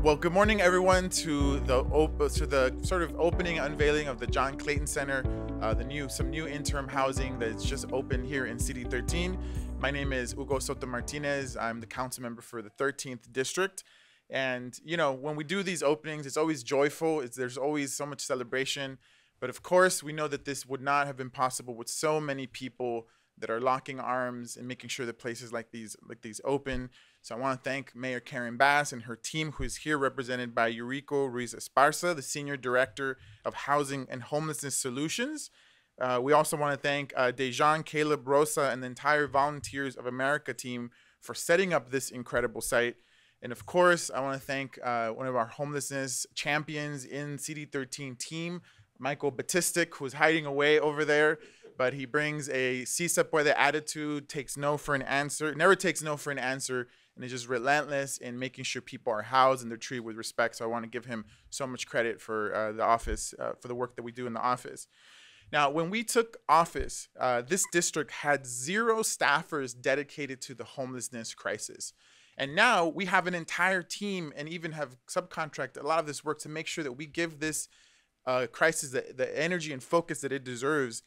Well, good morning, everyone, to the sort of opening unveiling of the Jan Clayton Center, some new interim housing that's just opened here in City 13. My name is Hugo Soto Martínez. I'm the council member for the 13th district. And you know, when we do these openings, it's always joyful. There's always so much celebration. But of course, we know that this would not have been possible with so many people that are locking arms and making sure that places like these open. So I want to thank Mayor Karen Bass and her team, who is here represented by Eurico Ruiz Esparza, the Senior Director of Housing and Homelessness Solutions. We also want to thank Dejan, Caleb, Rosa, and the entire Volunteers of America team for setting up this incredible site. And of course, I want to thank one of our homelessness champions in CD13 team, Michael Batistic, who's hiding away over there, but he brings a si se puede attitude, takes no for an answer, never takes no for an answer, and is just relentless in making sure people are housed and they're treated with respect. So I want to give him so much credit for the office, for the work that we do in the office. Now, when we took office, this district had 0 staffers dedicated to the homelessness crisis. And now we have an entire team and even have subcontracted a lot of this work to make sure that we give this crisis the energy and focus that it deserves.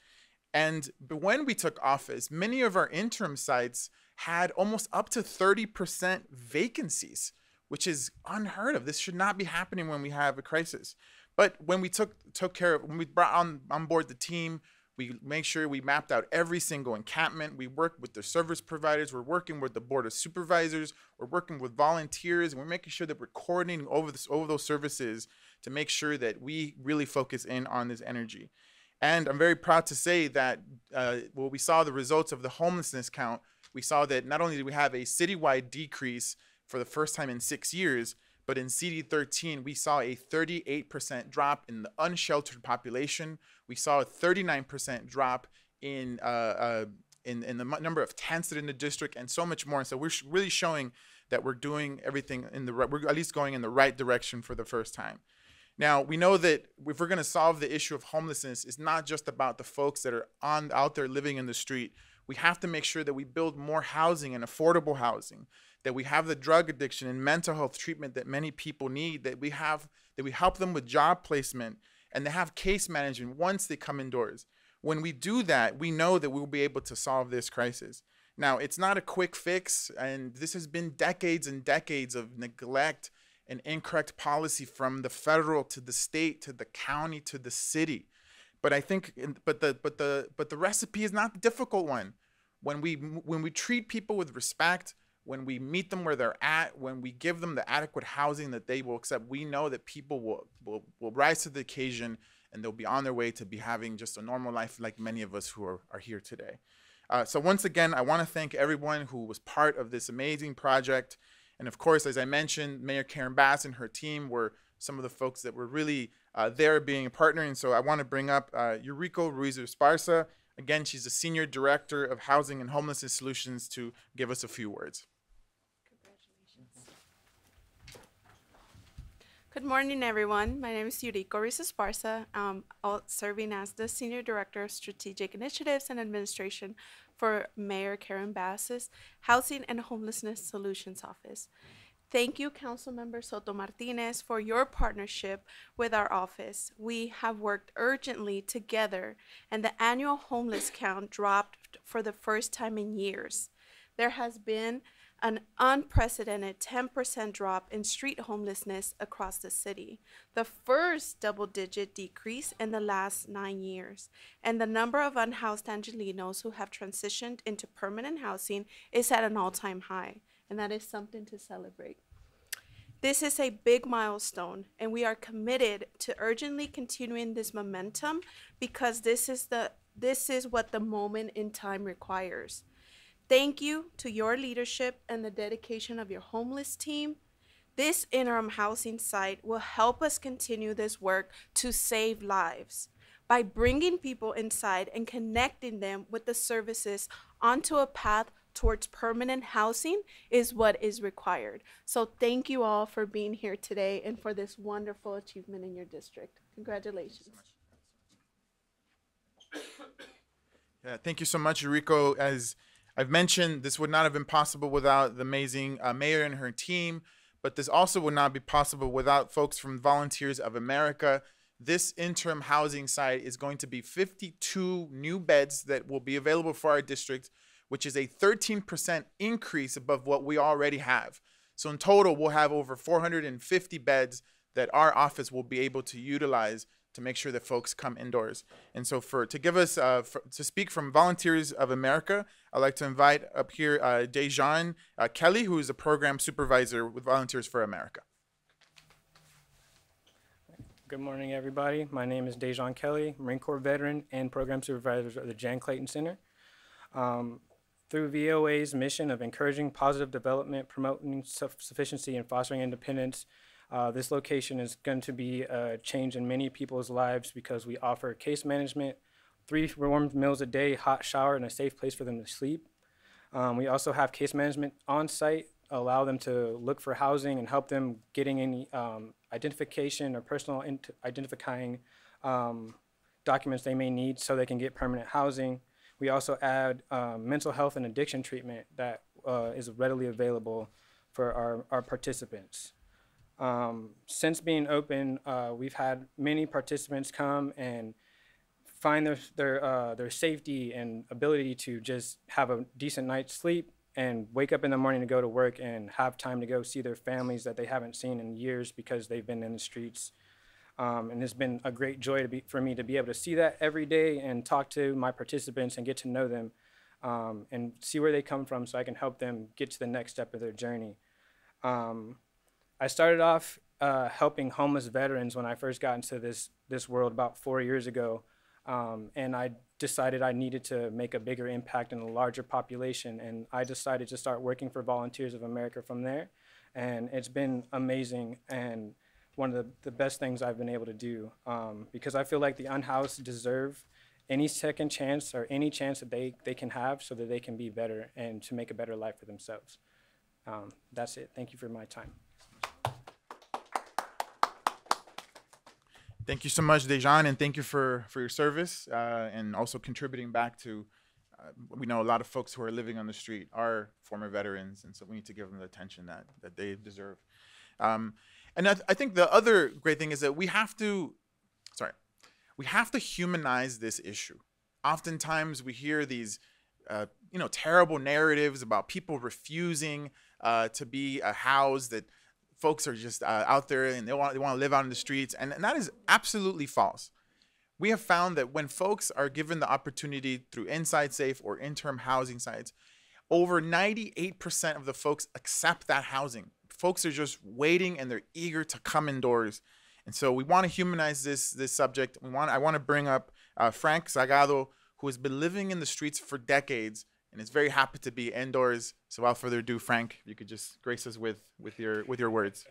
And when we took office, many of our interim sites had almost up to 30% vacancies, which is unheard of. This should not be happening when we have a crisis. But when we when we brought on board the team, we made sure we mapped out every single encampment. We worked with the service providers. We're working with the board of supervisors. We're working with volunteers, and we're making sure that we're coordinating over those services to make sure that we really focus in on this energy. And I'm very proud to say that when we saw the results of the homelessness count, we saw that not only did we have a citywide decrease for the first time in 6 years, but in CD13, we saw a 38% drop in the unsheltered population. We saw a 39% drop in the number of tents that are in the district, and so much more. And so we're really showing that we're doing everything we're at least going in the right direction for the first time. Now, we know that if we're going to solve the issue of homelessness, it's not just about the folks that are out there living in the street. We have to make sure that we build more housing and affordable housing, that we have the drug addiction and mental health treatment that many people need, that we help them with job placement, and they have case management once they come indoors. When we do that, we know that we'll be able to solve this crisis. Now, it's not a quick fix, and this has been decades and decades of neglect and incorrect policy from the federal to the state to the county to the city. But I think, but the recipe is not the difficult one. When we treat people with respect, when we meet them where they're at, when we give them the adequate housing that they will accept, we know that people will rise to the occasion, and they'll be on their way to be having just a normal life like many of us who are here today. So once again, I want to thank everyone who was part of this amazing project. And of course, as I mentioned, Mayor Karen Bass and her team were some of the folks that were really there being a partner. And so I want to bring up Eurico Ruiz Esparza. Again, she's the Senior Director of Housing and Homelessness Solutions, to give us a few words. Congratulations. Good morning, everyone. My name is Eurico Ruiz Esparza, serving as the Senior Director of Strategic Initiatives and Administration for Mayor Karen Bass's Housing and Homelessness Solutions Office. Thank you, Councilmember Soto Martínez, for your partnership with our office. We have worked urgently together, and the annual homeless count dropped for the first time in years. There has been an unprecedented 10% drop in street homelessness across the city, the first double-digit decrease in the last 9 years. And the number of unhoused Angelenos who have transitioned into permanent housing is at an all-time high, and that is something to celebrate. This is a big milestone, and we are committed to urgently continuing this momentum, because this is what the moment in time requires. Thank you to your leadership and the dedication of your homeless team. This interim housing site will help us continue this work to save lives by bringing people inside and connecting them with the services onto a path towards permanent housing is what is required. So thank you all for being here today and for this wonderful achievement in your district. Congratulations. Yeah, thank you so much, Eurico. As I've mentioned, this would not have been possible without the amazing mayor and her team, but this also would not be possible without folks from Volunteers of America. This interim housing site is going to be 52 new beds that will be available for our district, which is a 13% increase above what we already have. So in total, we'll have over 450 beds that our office will be able to utilize to make sure that folks come indoors. And so to speak from Volunteers of America, I'd like to invite up here Jan Kelly, who is a program supervisor with Volunteers for America. Good morning, everybody. My name is Jan Kelly, Marine Corps veteran and program supervisor of the Jan Clayton Center. Through VOA's mission of encouraging positive development, promoting self-sufficiency, and fostering independence, this location is going to be a change in many people's lives because we offer case management, 3 warm meals a day, hot shower, and a safe place for them to sleep. We also have case management on site, allow them to look for housing and help them getting any identification or personal identifying documents they may need so they can get permanent housing. We also add mental health and addiction treatment that is readily available for our participants. Since being open, we've had many participants come and find their safety and ability to just have a decent night's sleep and wake up in the morning to go to work and have time to go see their families that they haven't seen in years because they've been in the streets. And it's been a great joy for me to be able to see that every day and talk to my participants and get to know them and see where they come from so I can help them get to the next step of their journey. I started off helping homeless veterans when I first got into this world about 4 years ago. And I decided I needed to make a bigger impact in a larger population. And I decided to start working for Volunteers of America from there. And it's been amazing and one of the best things I've been able to do because I feel like the unhoused deserve any second chance or any chance that they can have so that they can be better and to make a better life for themselves. That's it. Thank you for my time. Thank you so much, Dejan, and thank you for your service and also contributing back to, we know a lot of folks who are living on the street are former veterans, and so we need to give them the attention that they deserve. And I think the other great thing is that we have to humanize this issue. Oftentimes we hear these, terrible narratives about people refusing to be housed, that folks are just out there and they want to live out in the streets, and that is absolutely false. We have found that when folks are given the opportunity through Inside Safe or interim housing sites, over 98% of the folks accept that housing. Folks are just waiting and they're eager to come indoors. And so we want to humanize this subject. I want to bring up Frank Zagado, who has been living in the streets for decades and is very happy to be indoors. So without further ado, Frank, if you could just grace us with your words.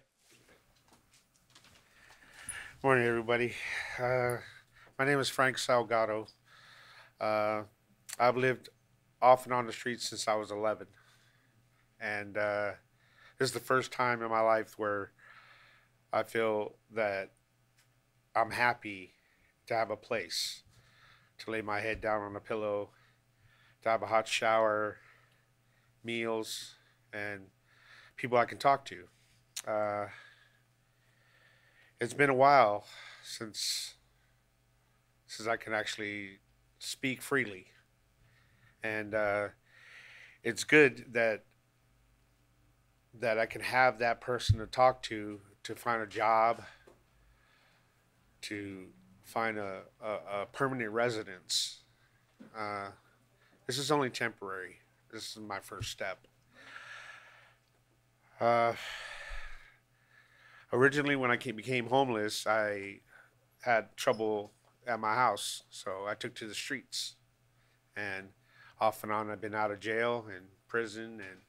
Morning, everybody. My name is Frank Salgado. I've lived off and on the streets since I was 11. And this is the first time in my life where I feel that I'm happy to have a place to lay my head down on a pillow, to have a hot shower, meals, and people I can talk to. It's been a while since I can actually speak freely. And it's good that I can have that person to talk to find a job, to find a permanent residence. This is only temporary. This is my first step. Originally, when I became homeless, I had trouble at my house, so I took to the streets. And off and on, I've been out of jail and prison, and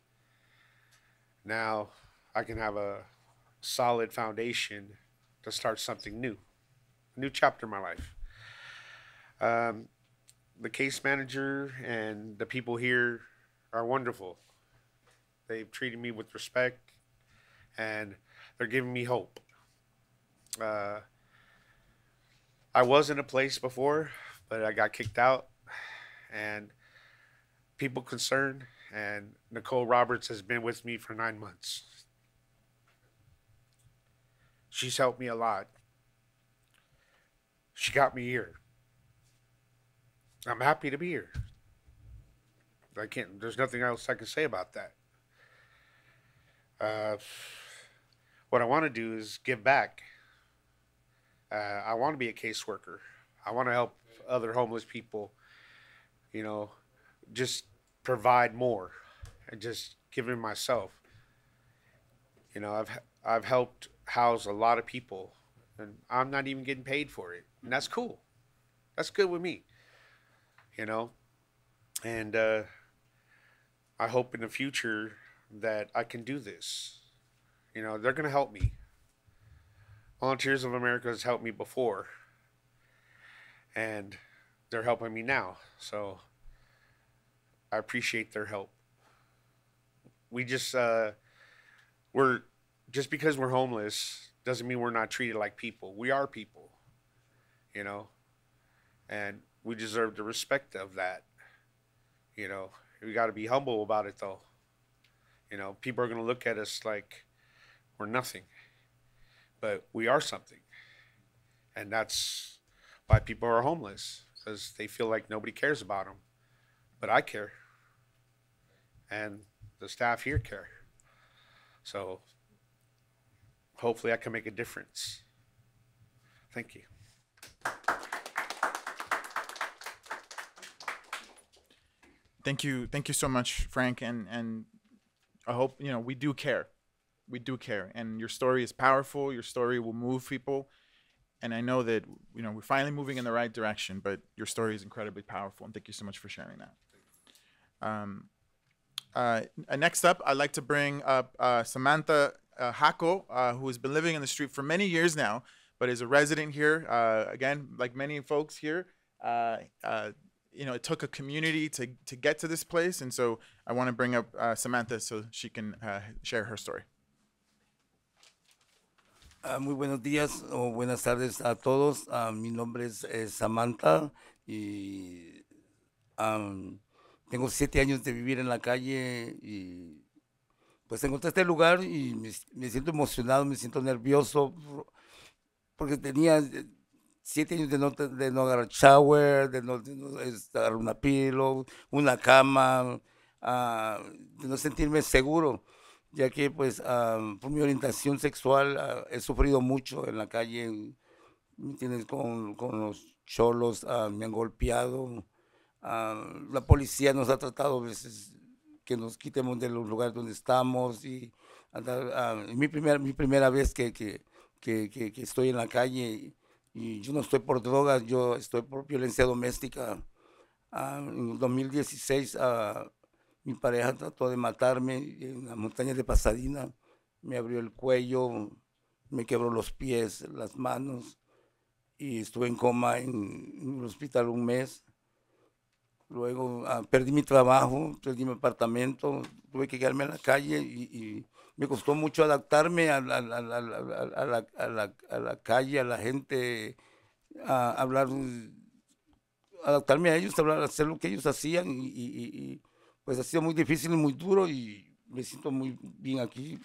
now I can have a solid foundation to start something new, a new chapter in my life. The case manager and the people here are wonderful. They've treated me with respect, and they're giving me hope. I was in a place before, but I got kicked out, and people concerned, and Nicole Roberts has been with me for 9 months. She's helped me a lot. She got me here. I'm happy to be here. There's nothing else I can say about that. What I want to do is give back. I want to be a caseworker. I want to help other homeless people, you know, just provide more and just give in myself. You know, I've helped house a lot of people, and I'm not even getting paid for it, and that's cool. That's good with me, you know. And I hope in the future that I can do this. You know, they're gonna help me. Volunteers of America has helped me before, and they're helping me now. So I appreciate their help. We just just because we're homeless doesn't mean we're not treated like people. We are people, you know, and we deserve the respect of that. You know, we got to be humble about it, though. You know, people are going to look at us like we're nothing, but we are something. And that's why people are homeless, because they feel like nobody cares about them. But I care. And the staff here care. So hopefully I can make a difference. Thank you. Thank you so much, Frank, and I hope, you know, we do care. We do care, and your story is powerful. Your story will move people, and I know that, you know, we're finally moving in the right direction, but your story is incredibly powerful, and thank you so much for sharing that. Next up, I'd like to bring up Samantha Jaco, who has been living in the street for many years now, but is a resident here. Again, like many folks here, you know, it took a community to get to this place, and so I want to bring up Samantha so she can share her story. Muy buenos días o buenas tardes a todos. Mi nombre es Samantha y tengo 7 años de vivir en la calle y pues encontré este lugar y me siento emocionado, me siento nervioso porque tenía 7 años de no agarrar shower, de no agarrar una pillow, una cama, de no sentirme seguro, ya que pues por mi orientación sexual he sufrido mucho en la calle, ¿me entiendes? Con los cholos, me han golpeado, la policía nos ha tratado a veces que nos quitemos de los lugares donde estamos y mi primera vez que estoy en la calle y yo no estoy por drogas, yo estoy por violencia doméstica. En 2016 mi pareja trató de matarme en la montaña de Pasadena, me abrió el cuello, me quebró los pies, las manos y estuve en coma en el hospital 1 mes. Luego perdí mi trabajo, perdí mi apartamento, tuve que quedarme en la calle y me costó mucho adaptarme a la calle, a la gente, a hablar, adaptarme a ellos, a hacer lo que ellos hacían y pues ha sido muy difícil y muy duro y me siento muy bien aquí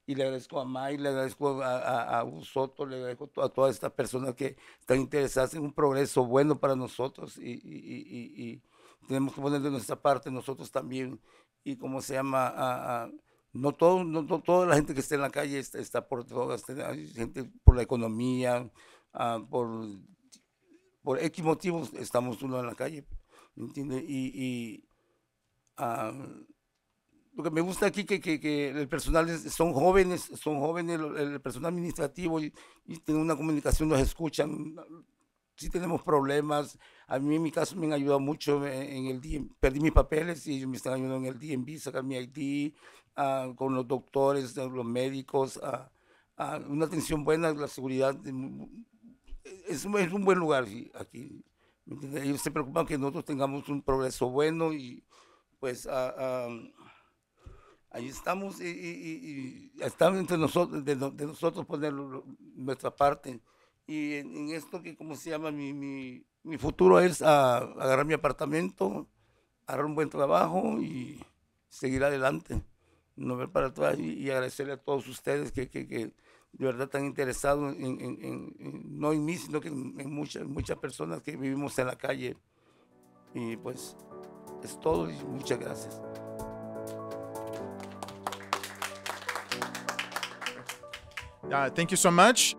y le agradezco a May, le agradezco a Hugo Soto, le agradezco a todas estas personas que están interesadas en un progreso bueno para nosotros y tenemos que poner de nuestra parte nosotros también y cómo se llama, no toda la gente que está en la calle está por drogas, hay gente por la economía, por X motivos estamos uno en la calle, ¿me entiendes? Lo que me gusta aquí que el personal son jóvenes, el personal administrativo y tienen una comunicación, nos escuchan. Si tenemos problemas, a mí en mi caso me han ayudado mucho en el DMV, perdí mis papeles y ellos me están ayudando en el DMV, sacar mi ID, con los doctores, los médicos, una atención buena, la seguridad, es un buen lugar aquí. Ellos se preocupan que nosotros tengamos un progreso bueno y pues ahí estamos y estamos entre nosotros, de nosotros poner nuestra parte. Y en esto que, ¿cómo se llama? Mi futuro es agarrar mi apartamento, agarrar un buen trabajo y seguir adelante. no ver para atrás y agradecerle a todos ustedes que de verdad están interesados no en mí, sino que en muchas personas que vivimos en la calle. Y pues es todo y muchas gracias. Thank you so much.